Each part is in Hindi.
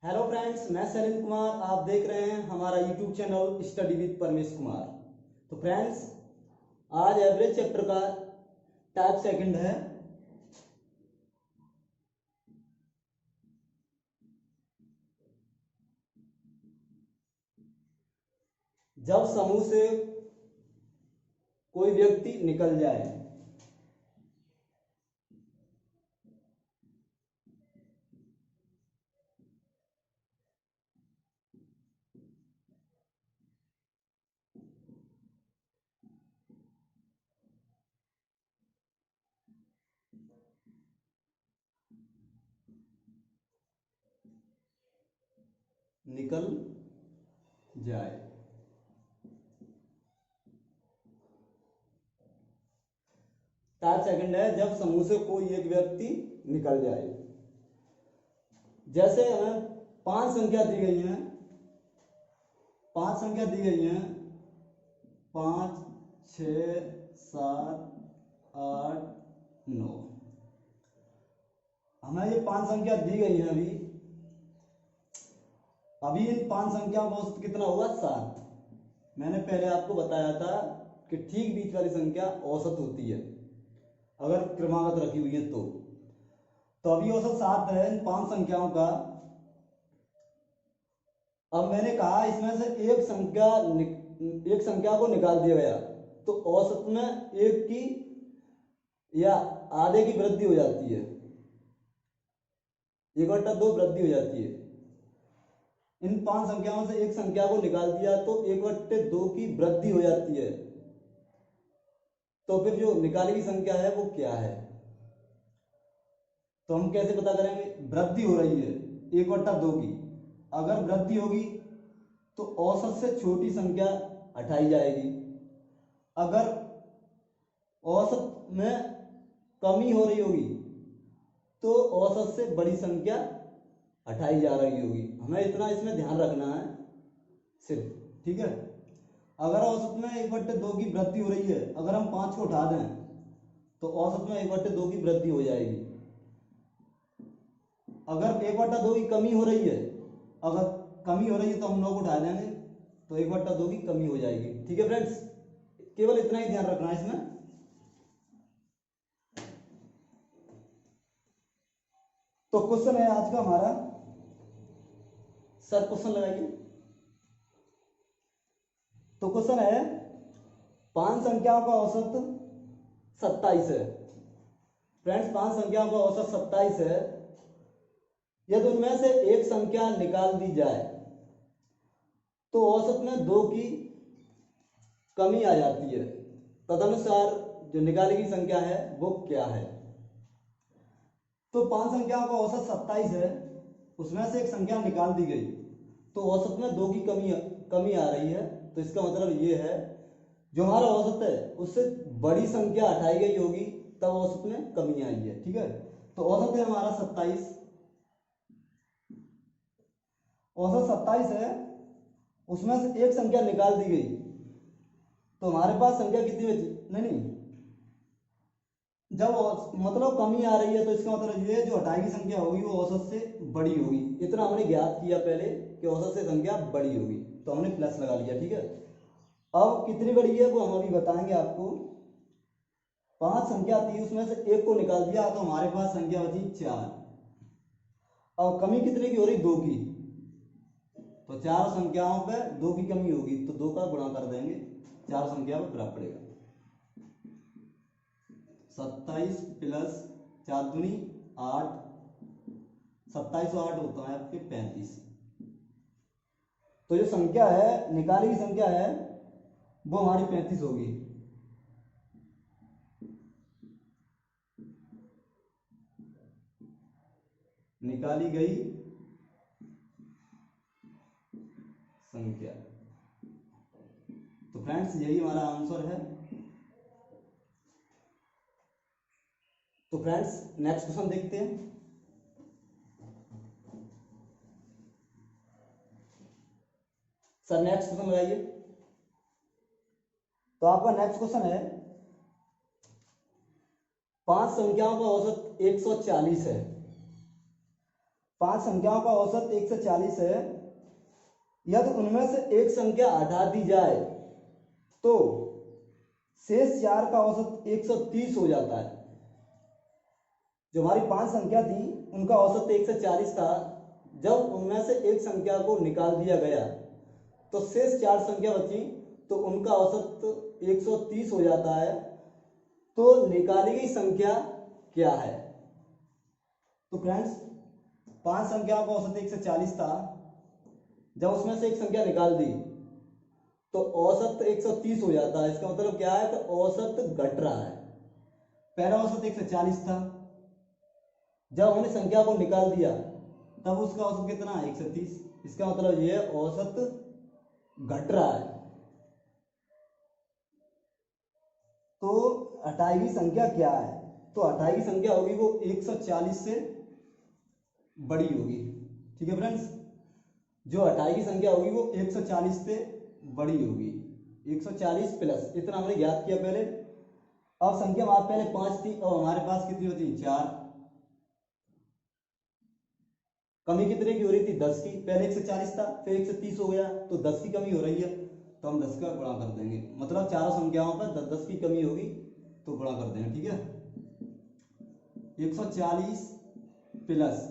हेलो फ्रेंड्स, मैं सैलिन कुमार। आप देख रहे हैं हमारा YouTube channel study with Paramesh Kumar. तो फ्रेंड्स, आज एवरेज चैप्टर का टाइप सेकंड है। जब समूह से कोई व्यक्ति निकल जाए। निकल जाए। टाइप सेकंड है जब समूह से कोई एक व्यक्ति निकल जाए। जैसे हमें पांच संख्या दी गई हैं, पांच संख्या दी गई हैं, 5, 6, 7, 8, 9। हमें ये पांच संख्या दी गई है। अभी इन पांच संख्याओं का औसत कितना होगा? 7। मैंने पहले आपको बताया था कि ठीक बीच वाली संख्या औसत होती है अगर क्रमागत रखी हुई है तो अभी औसत 7 है इन पांच संख्याओं का। अब मैंने कहा इसमें से एक संख्या को निकाल दिया गया तो औसत में एक की या आधे की वृद्धि हो जाती है, 1/2 वृद्धि हो जाती है। इन पांच संख्याओं से एक संख्या को निकाल दिया तो 1/2 की वृद्धि हो जाती है। तो फिर जो निकाली हुई संख्या है वो क्या है? तो हम कैसे पता करेंगे? वृद्धि हो रही है 1/2 की। अगर वृद्धि होगी तो औसत से छोटी संख्या हटाई जाएगी। अगर औसत में कमी हो रही होगी तो औसत से बड़ी संख्या हटाई जा रही होगी। हमें इतना इसमें ध्यान रखना है सिर्फ, ठीक है। अगर औसत में 1/2 की वृद्धि हो रही है, अगर हम 5 को उठा दें तो औसत में 1/2 की वृद्धि हो जाएगी। अगर 1/2 की कमी हो रही है, अगर कमी हो रही है तो हम 9 को उठा देंगे तो 1/2 की कमी हो जाएगी। ठीक है फ्रेंड्स, केवल इतना ही ध्यान रखना है इसमें। तो क्वेश्चन है आज का हमारा, सर क्वेश्चन लगाइए। तो क्वेश्चन है, पांच संख्याओं का औसत 27 है। फ्रेंड्स, पांच संख्याओं का औसत 27 है। यदि उनमें से एक संख्या निकाल दी जाए तो औसत में 2 की कमी आ जाती है। तदनुसार जो निकाली गई संख्या है वो क्या है? तो पांच संख्याओं का औसत 27 है, उसमें से एक संख्या निकाल दी गई तो औसत में 2 की कमी आ रही है। तो इसका मतलब ये है जो हमारा औसत है उससे बड़ी संख्या हटाई गई होगी तब औसत में कमी आई है। ठीक है, तो औसत है हमारा 27। औसत 27 है, उसमें से एक संख्या निकाल दी गई तो हमारे पास संख्या कितनी बची? नहीं, जब मतलब कमी आ रही है तो इसका मतलब ये जो हटाई की संख्या होगी वो औसत से बड़ी होगी। इतना हमने ज्ञात किया पहले कि औसत से संख्या बड़ी होगी तो हमने प्लस लगा लिया। ठीक है, अब कितनी बड़ी है वो हम अभी बताएंगे आपको। पांच संख्या थी, उसमें से एक को निकाल दिया तो हमारे पास संख्या बची 4। अब कमी कितने की हो रही? 2 की। तो चार संख्याओं पे 2 की कमी होगी तो 2 का गुणा कर देंगे, चार संख्या पर बराबर पड़ेगा। 27 प्लस 4 दूनी 8, 27 और 8 होता है आपके 35। तो जो संख्या है, निकाली हुई संख्या है वो हमारी 35 होगी। निकाली गई संख्या। तो फ्रेंड्स, यही हमारा आंसर है। तो फ्रेंड्स, नेक्स्ट क्वेश्चन देखते हैं। सर नेक्स्ट क्वेश्चन लगाइए। तो आपका नेक्स्ट क्वेश्चन है, पांच संख्याओं का औसत 140 है। 5 संख्याओं का औसत 140 है, यदि उनमें से एक संख्या हटा दी जाए तो शेष 4 का औसत 130 हो जाता है। जो हमारी 5 संख्या थी उनका औसत 140 था, जब उनमें से एक संख्या को निकाल दिया गया तो शेष 4 संख्या बची तो उनका औसत 130 हो जाता है। तो निकाली गई संख्या क्या है? तो फ्रेंड्स 5 संख्याओं का औसत 140 था, जब उसमें से एक संख्या निकाल दी तो औसत 130 हो जाता है। इसका मतलब क्या है? तो औसत घट रहा है। पहला औसत 140 था, जब हमने संख्या को निकाल दिया तब उसका औसत कितना है? 130। इसका मतलब ये औसत घट रहा है। तो हटाई हुई संख्या क्या है? तो हटाई हुई संख्या होगी वो 140 से बड़ी होगी। ठीक है फ्रेंड्स, जो हटाई की संख्या होगी वो 140 से बड़ी होगी। 140 प्लस इतना हमने ज्ञात किया पहले। अब संख्या हमारे पहले 5 थी, अब हमारे पास कितनी होती? 4। कमी कितने की हो रही थी? 10 की। पहले 140 था, फिर 130 हो गया, तो 10 की कमी हो रही है, तो हम 10 का गुणा कर देंगे। मतलब चारों संख्याओं पर 10 की कमी होगी तो गुणा कर देंगे। ठीक है, 140 प्लस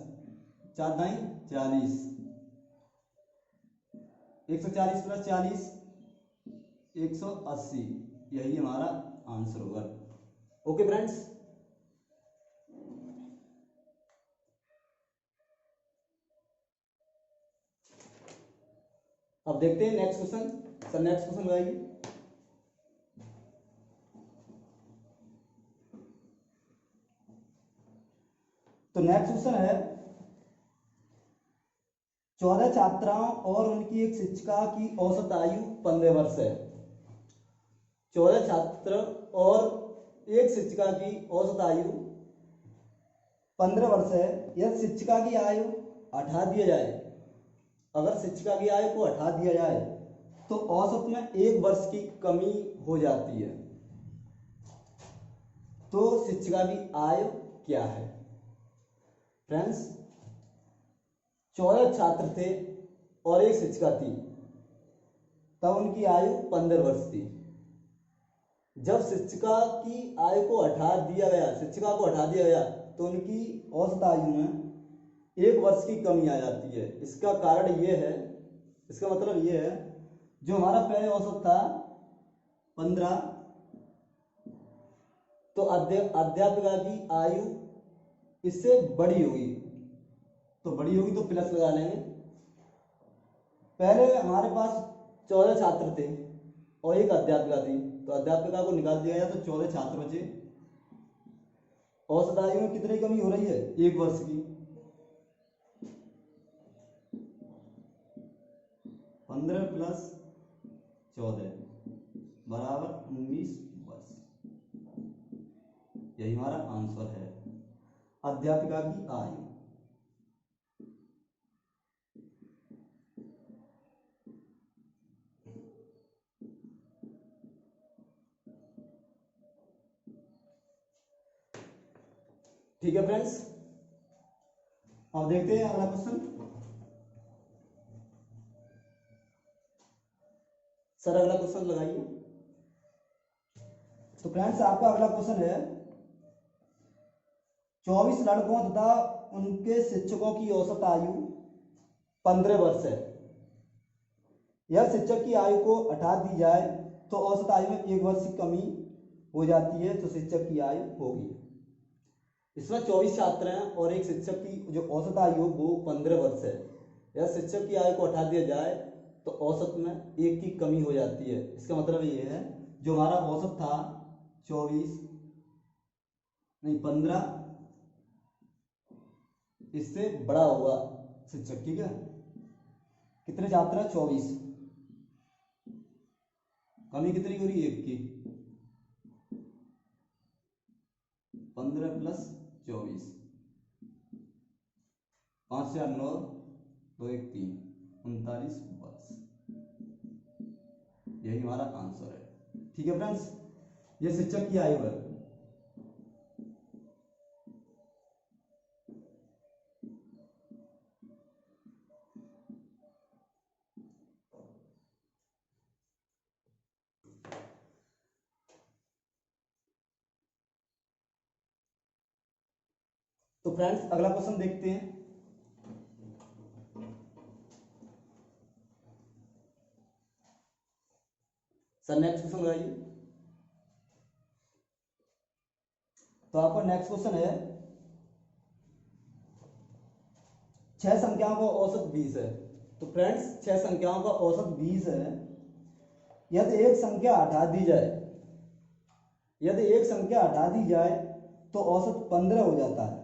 4 दाई 40, 140 प्लस 40 180, यही हमारा आंसर होगा। ओके फ्रेंड्स, अब देखते हैं next question. Sir next question लगाइए। तो नेक्स्ट क्वेश्चन है, 14 छात्राओं और उनकी एक शिक्षिका की औसत आयु 15 वर्ष है। 14 छात्र और एक शिक्षिका की औसत आयु 15 वर्ष है। यदि शिक्षिका की आयु हटा दिया जाए, अगर शिक्षिका की आयु को हटा दिया जाए तो औसत में 1 वर्ष की कमी हो जाती है। तो शिक्षिका की आयु क्या है? फ्रेंड्स 14 छात्र थे और एक शिक्षिका थी, तब उनकी आयु 15 वर्ष थी। जब शिक्षिका की आयु को हटा दिया गया, शिक्षिका को हटा दिया गया, तो उनकी औसत आयु में 1 वर्ष की कमी आ जाती है। इसका कारण ये है, इसका मतलब ये है, जो हमारा पहले औसत था 15, तो अध्यापिका की आयु इससे बड़ी होगी, तो बड़ी होगी तो प्लस लगा लेंगे। पहले हमारे पास 14 छात्र थे और एक अध्यापिका थी, तो अध्यापिका को निकाल दिया गया तो 14 छात्र बचे। औसत आयु में कितनी कमी हो रही है? 1 वर्ष की। 15 प्लस 14 बराबर 19 वर्ष, यही हमारा आंसर है, अध्यापिका की आयु। ठीक है फ्रेंड्स, अब देखते हैं अगला क्वेश्चन। सर अगला क्वेश्चन लगाइए। तो फ्रेंड्स आपका अगला क्वेश्चन है, 24 लड़कों तथा उनके शिक्षकों की औसत आयु 15 वर्ष है। यह शिक्षक की आयु को हटा दी जाए तो औसत आयु में 1 वर्ष की कमी हो जाती है, तो शिक्षक की आयु होगी। इसमें 24 छात्र हैं और एक शिक्षक की जो औसत आयु वो 15 वर्ष है। यह शिक्षक की आयु को हटा दिया जाए तो औसत में 1 की कमी हो जाती है। इसका मतलब ये है, जो हमारा औसत था 24 नहीं 15, इससे बड़ा होगा शिक्षक। ठीक है, कितने छात्र हैं? 24, कमी कितनी हो रही है? 1 की। 15 प्लस 24, 5 से 8 9, 2 1 3, 39 वर्ष, यही हमारा आंसर है। ठीक है फ्रेंड्स, ये शिक्षक की आयु है। तो फ्रेंड्स अगला क्वेश्चन देखते हैं। सर नेक्स्ट क्वेश्चन लगाइए। तो आपका नेक्स्ट क्वेश्चन है, 6 संख्याओं का औसत 20 है। तो फ्रेंड्स 6 संख्याओं का औसत 20 है। यदि एक संख्या हटा दी जाए, यदि एक संख्या हटा दी जाए तो औसत 15 हो जाता है।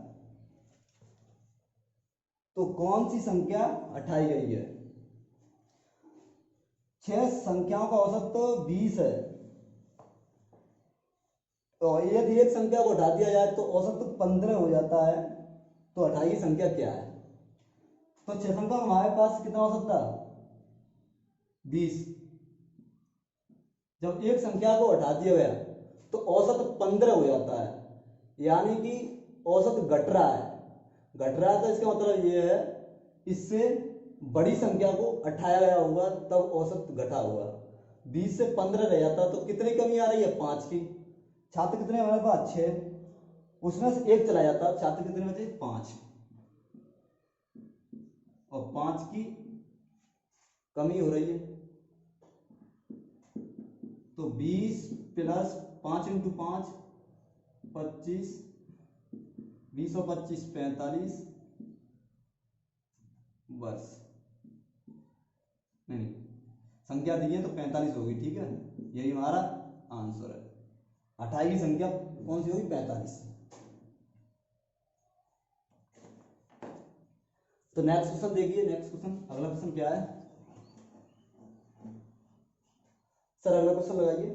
तो कौन सी संख्या हटाई गई है? 6 संख्याओं का औसत तो 20 है, तो यदि एक संख्या को हटा दिया जाए तो औसत 15 हो जाता है। तो हटाइए संख्या क्या है? तो 6 संख्या हमारे पास कितना औसत था? 20। जब एक संख्या को हटा दिया गया तो औसत 15 हो जाता है, यानी कि औसत घट रहा है। घट रहा है तो इसका मतलब ये है इससे बड़ी संख्या को हटाया गया होगा तब औसत घटा होगा। 20 से 15 रह जाता तो कितनी कमी आ रही है? 5 की। छात्र कितने हमारे पास? 6। उसमें से एक चला जाता, छात्र कितने बचे? 5। और 5 की कमी हो रही है। तो 20 प्लस 5 इंटू 5 25, 20 और 25 45 वर्ष। नहीं, संख्या दी है तो 45 होगी, ठीक है, यही हमारा आंसर है। हटाई संख्या कौन सी होगी? 45। तो नेक्स्ट क्वेश्चन देखिए। नेक्स्ट क्वेश्चन, अगला क्वेश्चन क्या है सर? अगला क्वेश्चन लगाइए।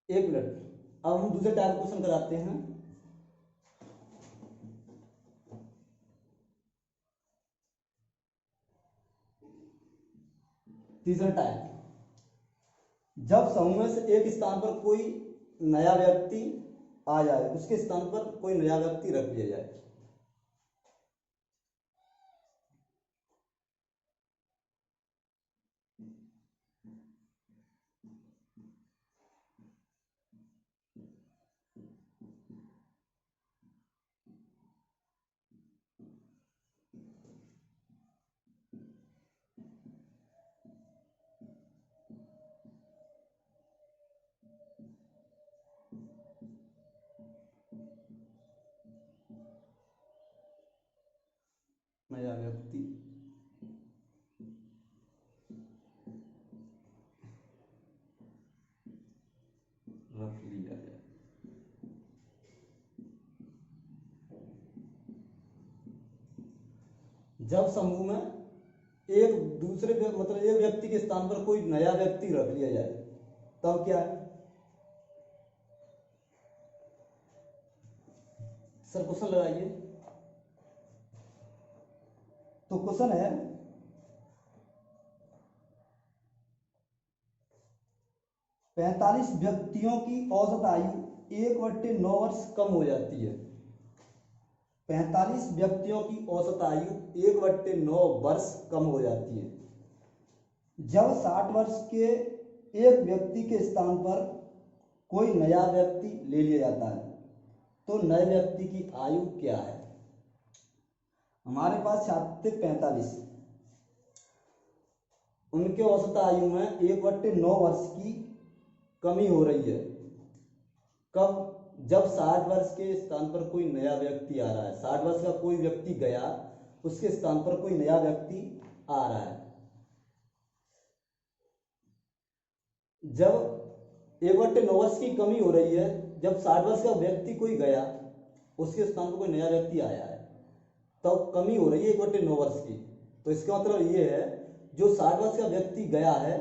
1 मिनट, अब हम दूसरे टाइप क्वेश्चन कराते हैं। तीसरा टाइप, जब समूह में से एक स्थान पर कोई नया व्यक्ति आ जाए, उसके स्थान पर कोई नया व्यक्ति रख लिया जाए। नया व्यक्ति रख लिया जाए। जब समूह में एक दूसरे मतलब एक व्यक्ति के स्थान पर कोई नया व्यक्ति रख लिया जाए तब क्या है सर? क्वेश्चन लगाइए। तो क्वेश्चन है, 45 व्यक्तियों की औसत आयु 1/9 वर्ष कम हो जाती है। 45 व्यक्तियों की औसत आयु 1/9 वर्ष कम हो जाती है जब 60 वर्ष के एक व्यक्ति के स्थान पर कोई नया व्यक्ति ले लिया जाता है। तो नए व्यक्ति की आयु क्या है? हमारे पास छात्र 45, उनके औसत आयु में 1/9 वर्ष की कमी हो रही है। कब? जब 60 वर्ष के स्थान पर कोई नया व्यक्ति आ रहा है। 60 वर्ष का कोई व्यक्ति गया, उसके स्थान पर कोई नया व्यक्ति आ रहा है। जब 1/9 वर्ष की कमी हो रही है, जब 60 वर्ष का व्यक्ति कोई गया, उसके स्थान पर कोई नया व्यक्ति आया है, तब कमी हो रही है 1/9 वर्ष की। तो इसका मतलब ये है जो 60 वर्ष का व्यक्ति गया है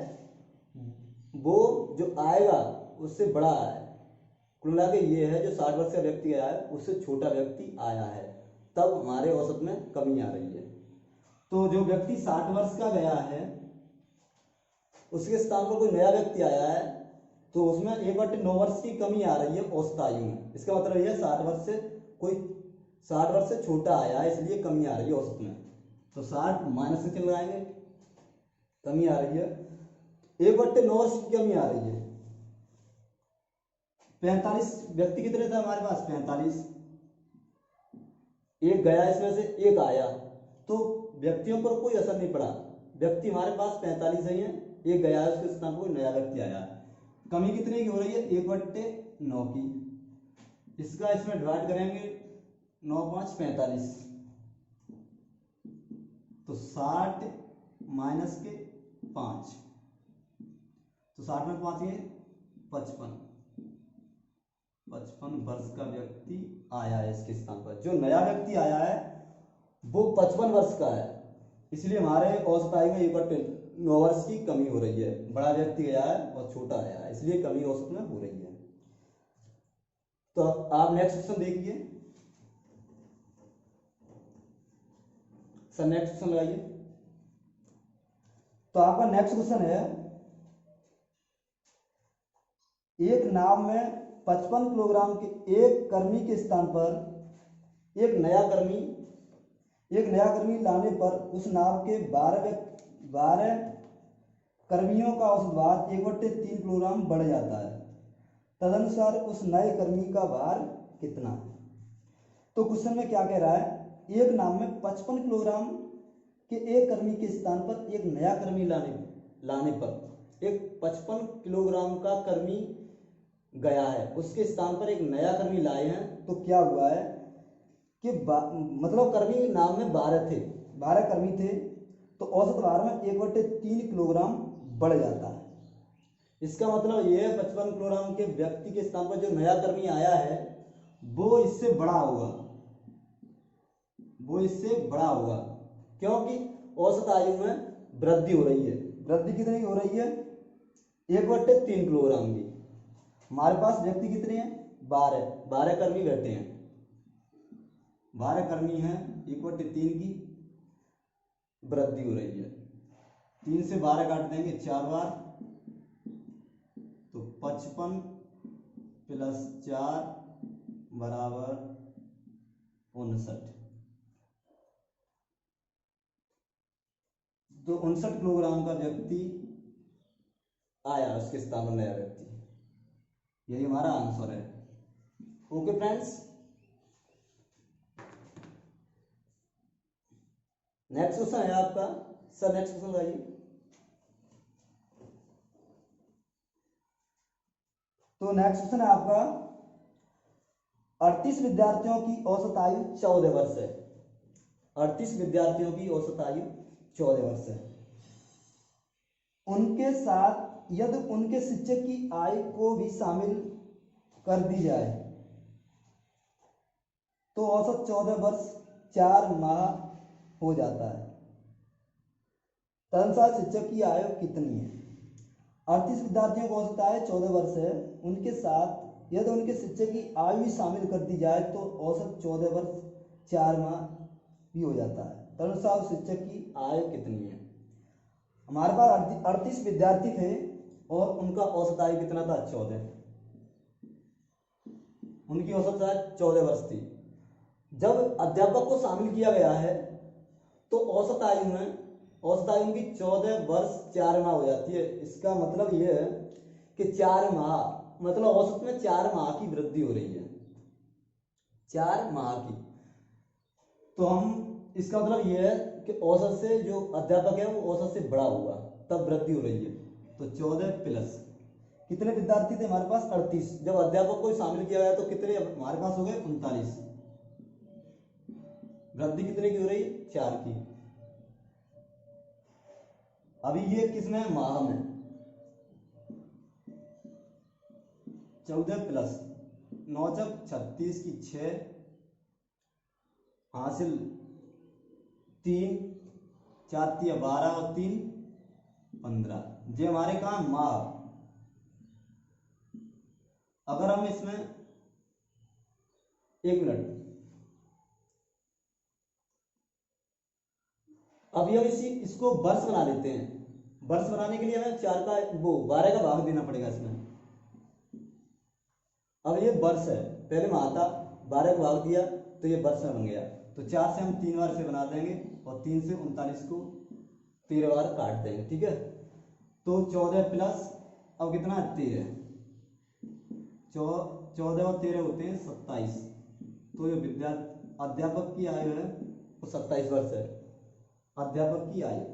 वो जो आएगा उससे बड़ा है। कुल मिला के ये है जो 60 वर्ष का व्यक्ति आया है उससे छोटा व्यक्ति आया है, तब हमारे औसत में कमी आ रही है। तो जो व्यक्ति 60 वर्ष का गया है उसके स्थान पर कोई नया व्यक्ति आया है तो उसमें 1/9 वर्ष की कमी आ रही है औसत आयु में। इसका मतलब यह 60 वर्ष से छोटा आया है इसलिए कमी आ रही है औसत में। तो 60 माइनस से चिन्ह लगाएंगे, कमी आ रही है 1/9 वर्ष की कमी आ रही है। 45 व्यक्ति कितने थे हमारे पास? 45। एक गया, इसमें से एक आया, तो व्यक्तियों पर कोई असर नहीं पड़ा। व्यक्ति हमारे पास 45 ही हैं, एक गया है, उसके स्थान पर कोई नया व्यक्ति आया। कमी कितने की हो रही है? 1/9 की। इसका इसमें डिवाइड करेंगे, 9 5 45, तो 60 माइनस के 5, तो 60 में 5 ये 55 वर्ष का व्यक्ति आया है इसके स्थान पर। जो नया व्यक्ति आया है वो 55 वर्ष का है, इसलिए हमारे औसत आयु में 1/9 वर्ष की कमी हो रही है। बड़ा व्यक्ति गया है और छोटा आया है, इसलिए कमी औसत में हो रही है। तो आप नेक्स्ट क्वेश्चन देखिए सर, नेक्स्ट क्वेश्चन लगाइए। तो आपका नेक्स्ट क्वेश्चन है, एक नाव में 55 किलोग्राम के एक कर्मी के स्थान पर एक नया कर्मी लाने पर उस नाव के 12 कर्मियों का औसत भार 1/3 किलोग्राम बढ़ जाता है। तदनुसार उस नए कर्मी का भार कितना है? तो क्वेश्चन में क्या कह रहा है, एक नाव में 55 किलोग्राम के एक कर्मी के स्थान पर एक नया कर्मी लाने पर एक 55 किलोग्राम का कर्मी गया है, उसके स्थान पर एक नया कर्मी लाए हैं, तो क्या हुआ है कि मतलब कर्मी नाम में 12 कर्मी थे, तो औसत भार में 1/3 किलोग्राम बढ़ जाता है। इसका मतलब ये है 55 किलोग्राम के व्यक्ति के स्थान पर जो नया कर्मी आया है वो इससे बड़ा होगा, क्योंकि औसत आयु में वृद्धि हो रही है। वृद्धि कितनी हो रही है? 1/3 किलोग्राम की। हमारे पास व्यक्ति कितने हैं? 12 कर्मी बैठे हैं, 12 कर्मी हैं, 1/3 की वृद्धि हो रही है। 3 से 12 काट देंगे 4 बार, तो 55 + 4 = 59, तो 59 किलोग्राम का व्यक्ति आया, उसके स्थान पर नया व्यक्ति। यही हमारा आंसर है। ओके फ्रेंड्स, नेक्स्ट क्वेश्चन है आपका सर, नेक्स्ट क्वेश्चन लगाइए। तो नेक्स्ट क्वेश्चन है आपका, 38 विद्यार्थियों की औसत आयु 14 वर्ष है। 38 विद्यार्थियों की औसत आयु 14 वर्ष है। उनके साथ यदि उनके शिक्षक की आय को भी शामिल कर दी जाए तो औसत 14 वर्ष 4 माह हो जाता है। तदनुसार शिक्षक की आयु कितनी है? 38 विद्यार्थियों को औसत आयु 14 वर्ष है, उनके साथ यदि उनके शिक्षक की आयु भी शामिल कर दी जाए तो औसत 14 वर्ष 4 माह भी हो जाता है। तदनुसार शिक्षक की आयु कितनी है? हमारे पास 38 विद्यार्थी थे और उनका औसत आयु कितना था? 14। उनकी औसत आयु 14 वर्ष थी। जब अध्यापक को शामिल किया गया है तो औसत आयु उनकी 14 वर्ष 4 माह हो जाती है। इसका मतलब यह है कि 4 माह, मतलब औसत में 4 माह की वृद्धि हो रही है, 4 माह की। तो हम इसका मतलब यह है कि औसत से जो अध्यापक है वो औसत से बड़ा होगा, तब वृद्धि हो रही है। तो 14 प्लस कितने विद्यार्थी थे हमारे पास? 38। जब अध्यापक को शामिल किया गया तो कितने हमारे पास हो गए? 39। वृद्धि कितने की हो रही? 4 की। अभी ये किसमें? माह में। 14 प्लस 9 × 36 की 6 हासिल 3, 4 × 12 और 3 15। ये हमारे कहा माह। अगर हम इसमें 1 मिनट, अभी हम इसको वर्ष बना लेते हैं। वर्ष बनाने के लिए हमें 12 का भाग देना पड़ेगा इसमें। अब ये वर्ष है, पहले माह था, 12 को भाग दिया तो ये वर्ष में बन गया। तो 4 से हम 3 बार से बना देंगे और 3 से 39 को 13 बार काट देंगे, ठीक है। तो 14 प्लस अब कितना? 13। 14 और 13 होते हैं 27। तो ये अध्यापक की आयु है वो 27 वर्ष है, अध्यापक की आयु।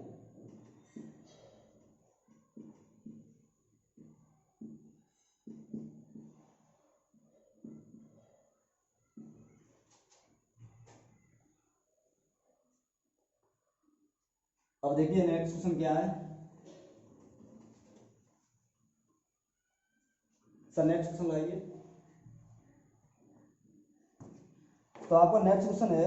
अब देखिए नेक्स्ट क्वेश्चन क्या है सर, नेक्स्ट क्वेश्चन लगाइए। तो आपका नेक्स्ट क्वेश्चन है,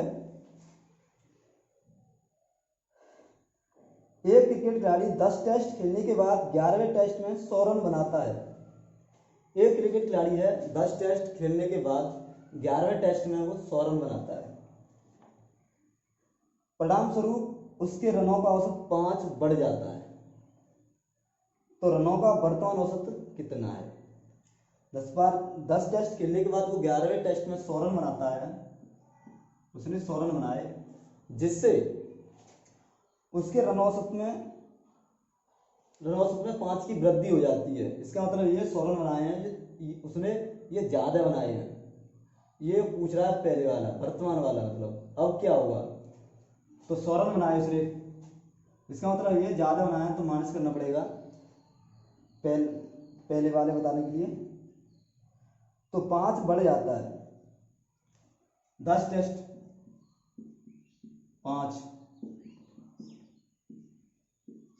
एक क्रिकेट खिलाड़ी 10 टेस्ट खेलने के बाद 11वें टेस्ट में 100 रन बनाता है। एक क्रिकेट खिलाड़ी है 10 टेस्ट खेलने के बाद 11वें टेस्ट में वो 100 रन बनाता है। परिणाम स्वरूप उसके रनों का औसत 5 बढ़ जाता है। तो रनों का वर्तमान औसत कितना है? 10 टेस्ट खेलने के बाद वो 11वें टेस्ट में 100 रन बनाता है। उसने 100 रन बनाए जिससे उसके रन औसत में 5 की वृद्धि हो जाती है। इसका मतलब ये 100 रन बनाए हैं उसने, ये ज्यादा बनाए हैं। ये पूछ रहा है पहले वाला वर्तमान वाला, मतलब अब क्या होगा? तो 100 रन बनाए उसने, इसका मतलब ये ज्यादा बनाए हैं तो माइनस करना पड़ेगा पहले वाले बताने के लिए। तो 5 बढ़ जाता है। 10 टेस्ट 5,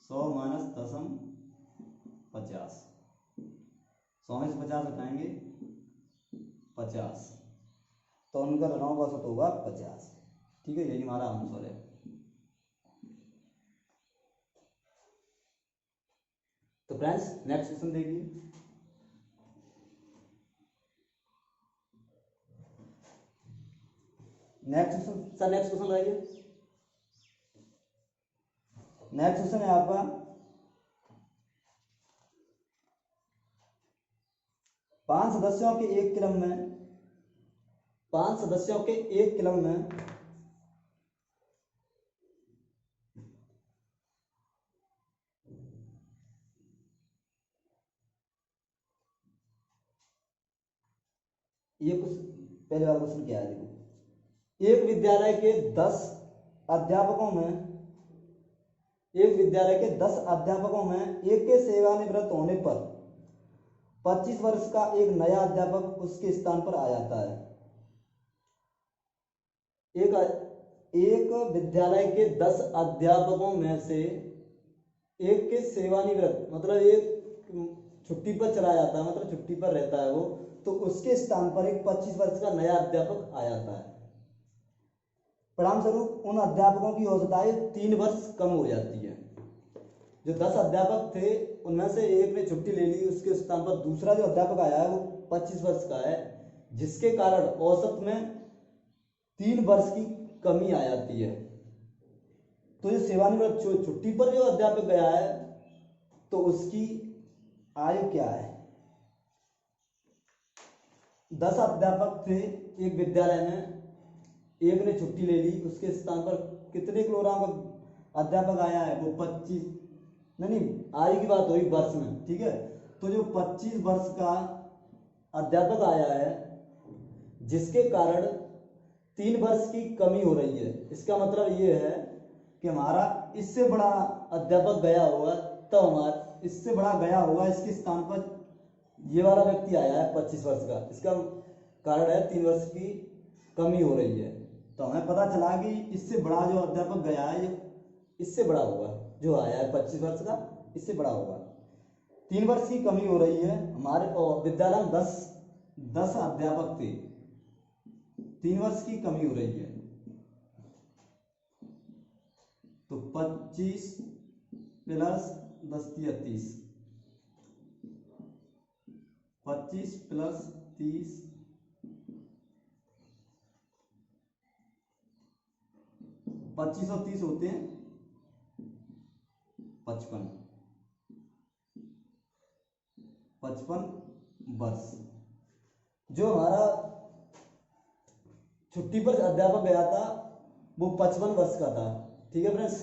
100 माइनस 10 50, 100 में से 50 हटाएंगे 50, तो उनका रनों का औसत होगा 50। ठीक है, यही हमारा आंसर है। तो फ्रेंड्स नेक्स्ट क्वेश्चन देखिए। Next question sir, next question लाइए। नेक्स्ट क्वेश्चन है आपका, 5 सदस्यों के एक क्लब में 5 सदस्यों के एक क्लब में ये कुछ पहले वाला क्वेश्चन क्या है देखो। एक विद्यालय के 10 अध्यापकों में एक के सेवानिवृत्त होने पर 25 वर्ष का एक नया अध्यापक उसके स्थान पर आ जाता है। एक विद्यालय के 10 अध्यापकों में से एक के सेवानिवृत्त, मतलब एक छुट्टी पर चला जाता है, मतलब छुट्टी पर रहता है वो, तो उसके स्थान पर एक 25 वर्ष का नया अध्यापक आ जाता है। परिणाम स्वरूप उन अध्यापकों की औसत आयु 3 वर्ष कम हो जाती है। जो 10 अध्यापक थे उनमें से एक ने छुट्टी ले ली, उसके स्थान पर दूसरा जो अध्यापक आया है वो 25 वर्ष का है, जिसके कारण औसत में 3 वर्ष की कमी आ जाती है। तो जो सेवानिवृत्त छुट्टी पर जो अध्यापक गया है तो उसकी आयु क्या है? 10 अध्यापक थे एक विद्यालय में, एक ने छुट्टी ले ली, उसके स्थान पर कितने किलोग्राम का अध्यापक आया है? वो 25, नहीं आयु की बात हुई वर्ष में, ठीक है। तो जो 25 वर्ष का अध्यापक आया है जिसके कारण 3 वर्ष की कमी हो रही है, इसका मतलब ये है कि हमारा इससे बड़ा अध्यापक गया होगा, तब हमारा इससे बड़ा गया होगा, इसके स्थान पर ये वाला व्यक्ति आया है 25 वर्ष का, इसका कारण है 3 वर्ष की कमी हो रही है। तो हमें पता चला कि इससे बड़ा जो अध्यापक गया है इससे बड़ा होगा, जो आया है 25 वर्ष का इससे बड़ा होगा। 3 वर्ष की कमी हो रही है। हमारे विद्यालय में 10 अध्यापक थे, 3 वर्ष की कमी हो रही है, तो 25 प्लस 10 30, 25 प्लस 30 25 और 30 होते हैं 55 वर्ष। जो हमारा छुट्टी पर अध्यापक गया था वो 55 वर्ष का था। ठीक है फ्रेंड्स,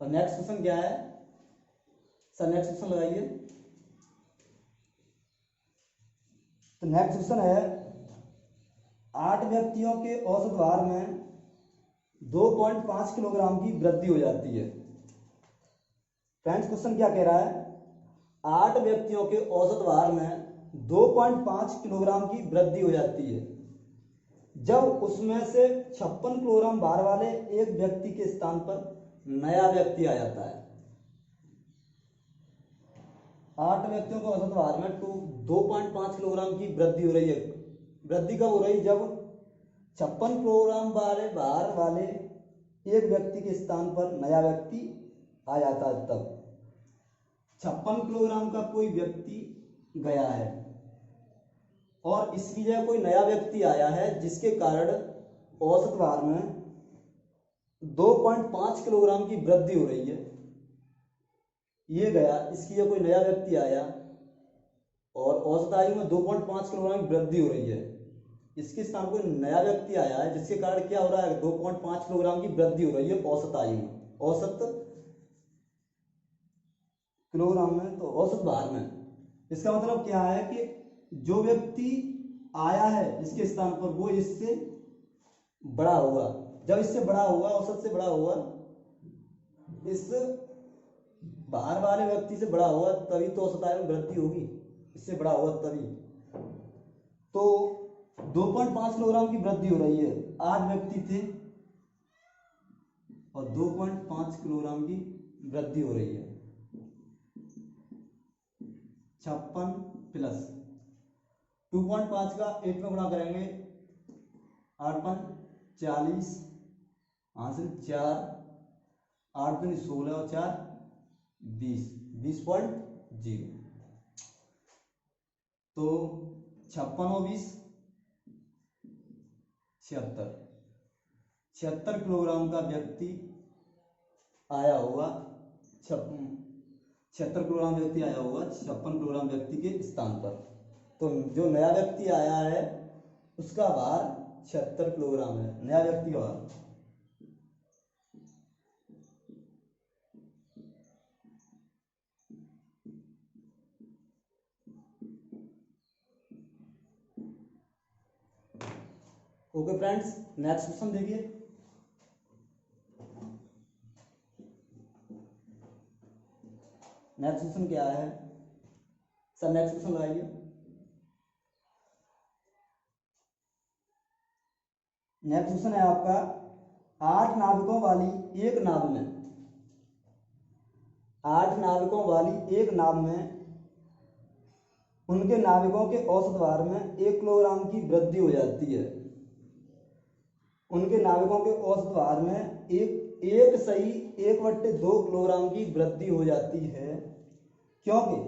और नेक्स्ट क्वेश्चन क्या है सर नेक्स्ट क्वेश्चन लगाइए। तो नेक्स्ट क्वेश्चन है 8 व्यक्तियों के औसत भार में 2.5 किलोग्राम की वृद्धि हो जाती है। फ्रेंड्स क्वेश्चन क्या कह रहा है, 8 व्यक्तियों के औसत भार में 2.5 किलोग्राम की वृद्धि हो जाती है जब उसमें से 56 किलोग्राम भार वाले एक व्यक्ति के स्थान पर नया व्यक्ति आ जाता है। 8 व्यक्तियों के औसत भार में 2.5 किलोग्राम की वृद्धि हो रही है। वृद्धि कब हो रही है, जब 56 किलोग्राम भार वाले एक व्यक्ति के स्थान पर नया व्यक्ति आ जाता है। तब 56 किलोग्राम का कोई व्यक्ति गया है और इसकी जगह कोई नया व्यक्ति आया है, जिसके कारण औसत भार में 2.5 किलोग्राम की वृद्धि हो रही है। ये गया, इसकी जगह कोई नया व्यक्ति आया और औसत आयु में 2.5 किलोग्राम की वृद्धि हो रही है। इसके स्थान कोई नया व्यक्ति आया है, जिसके कारण क्या हो रहा है, 2.5 किलोग्राम की वृद्धि हो रही है औसत आयु में, औसत किलोग्राम में, तो औसत भार में। इसका मतलब क्या है कि जो व्यक्ति आया है इसके स्थान पर वो इससे बड़ा होगा। जब इससे बड़ा होगा, औसत से बड़ा होगा, इस भार वाले व्यक्ति से बड़ा होगा, तभी तो औसत आयु में वृद्धि होगी। इससे बड़ा होगा तभी। तो 2.5 किलोग्राम की वृद्धि हो रही है। 8 व्यक्ति थे और 2.5 किलोग्राम की वृद्धि हो रही है। 56 प्लस 2.5 का 8 में गुणा करेंगे, 8 40, हासिल 4, 8 दूनी 16 और 4 20, 20.0। तो 56 और 20 76 किलोग्राम का व्यक्ति आया होगा। 76 किलोग्राम व्यक्ति आया होगा 56 किलोग्राम व्यक्ति के स्थान पर। तो जो नया व्यक्ति आया है उसका भार 76 किलोग्राम है, नया व्यक्ति का भार। ओके फ्रेंड्स, नेक्स्ट क्वेश्चन देखिए। नेक्स्ट क्वेश्चन क्या है सर, नेक्स्ट क्वेश्चन लगाइए। नेक्स्ट क्वेश्चन है आपका 8 नाविकों वाली एक नाव में 8 नाविकों वाली एक नाव में उनके नाविकों के औसत भार में 1 किलोग्राम की वृद्धि हो जाती है। उनके नाविकों के औसत भार में एक सही 1/2 किलोग्राम की वृद्धि हो जाती है, क्योंकि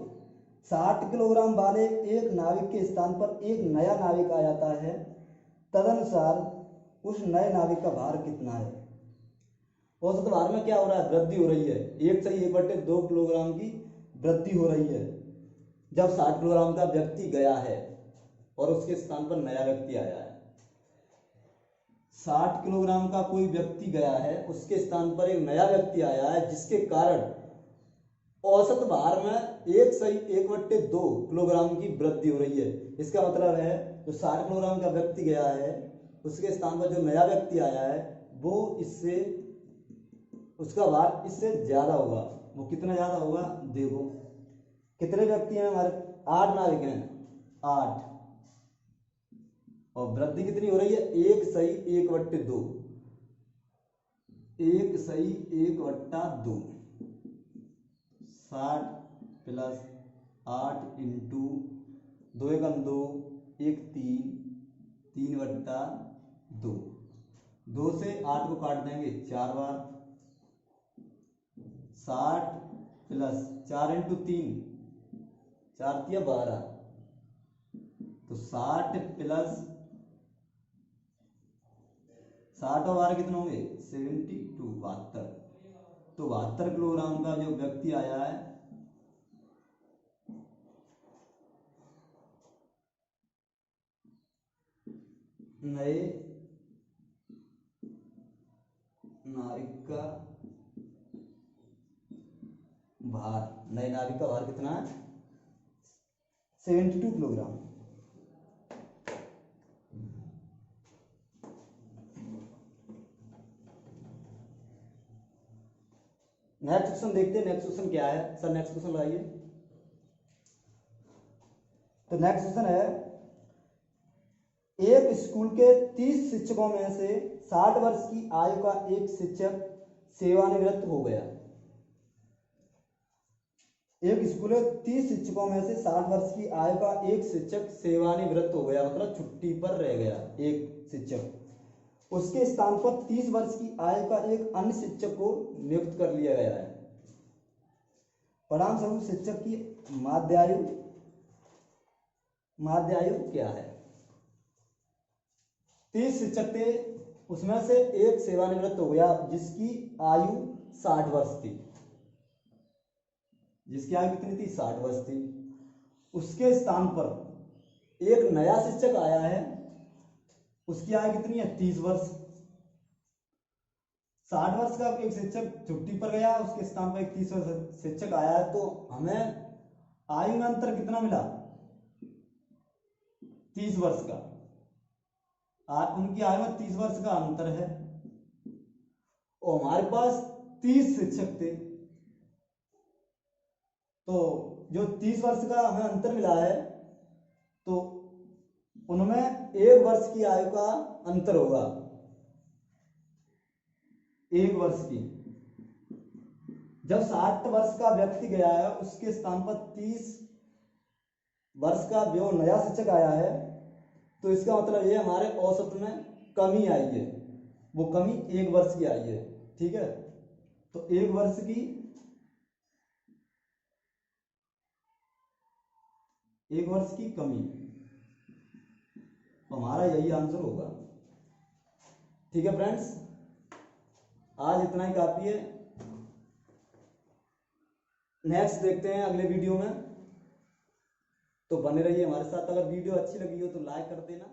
60 किलोग्राम वाले एक नाविक के स्थान पर एक नया नाविक आ जाता है। तदनुसार उस नए नाविक का भार कितना है। औसत भार में क्या हो रहा है, वृद्धि हो रही है। 1 सही 1/2 किलोग्राम की वृद्धि हो रही है जब 60 किलोग्राम का व्यक्ति गया है और उसके स्थान पर नया व्यक्ति आया है। 60 किलोग्राम का कोई व्यक्ति गया है, उसके स्थान पर एक नया व्यक्ति आया है, जिसके कारण औसत भार में 1 सही 1/2 किलोग्राम की वृद्धि हो रही है। इसका मतलब है जो 60 किलोग्राम का व्यक्ति गया है उसके स्थान पर जो नया व्यक्ति आया है वो इससे, उसका भार इससे ज्यादा होगा। वो कितना ज्यादा होगा देखो, कितने व्यक्ति हैं हमारे, 8 नाविक हैं, 8, और वृद्धि कितनी हो रही है, 1 सही 1/2, 1 सही 1/2, 60 प्लस 8 इंटू 2 एकम 2, 1 3, 3/2, 2 से 8 को काट देंगे 4 बार, 60 प्लस 4 इंटू 3, 4 तिया 12, तो 60 प्लस 60 और 12 कितने होंगे 72, 72। तो 72 किलोग्राम का जो व्यक्ति आया है नए नाविक का भार, नए नाभिक का भार कितना है? 72 किलोग्राम। नेक्स्ट क्वेश्चन देखते हैं, नेक्स्ट क्वेश्चन क्या है सर? नेक्स्ट क्वेश्चन लगाइए। तो नेक्स्ट क्वेश्चन है, एक स्कूल के 30 शिक्षकों में से 60 वर्ष की आयु का एक शिक्षक सेवानिवृत्त हो गया। एक स्कूल में 30 शिक्षकों में से 60 वर्ष की आयु का एक शिक्षक सेवानिवृत्त हो गया, मतलब छुट्टी पर रह गया एक शिक्षक। उसके स्थान पर 30 वर्ष की आयु का एक अन्य शिक्षक को नियुक्त कर लिया गया है। परिणाम स्वरूप शिक्षक की माध्य आयु क्या है? 30 शिक्षक थे, उसमें से एक सेवानिवृत्त हो गया जिसकी आयु 60 वर्ष थी। जिसकी आयु कितनी थी? 60 वर्ष थी। उसके स्थान पर एक नया शिक्षक आया है, उसकी आयु कितनी है? 30 वर्ष। 60 वर्ष का एक शिक्षक छुट्टी पर गया, उसके स्थान पर एक 30 वर्ष शिक्षक आया है, तो हमें आयु में अंतर कितना मिला? 30 वर्ष का। उनकी आयु में 30 वर्ष का अंतर है और हमारे पास 30 शिक्षक थे, तो जो 30 वर्ष का हमें अंतर मिला है, तो उनमें 1 वर्ष की आयु का अंतर होगा, 1 वर्ष की। जब 60 वर्ष का व्यक्ति गया है, उसके स्थान पर 30 वर्ष का जो नया शिक्षक आया है, तो इसका मतलब ये हमारे औसत में कमी आई है, वो कमी 1 वर्ष की आई है। ठीक है, तो 1 वर्ष की, 1 वर्ष की कमी, तो हमारा यही आंसर होगा। ठीक है फ्रेंड्स, आज इतना ही काफी है। नेक्स्ट देखते हैं अगले वीडियो में, तो बने रहिए हमारे साथ। अगर वीडियो अच्छी लगी हो तो लाइक कर देना।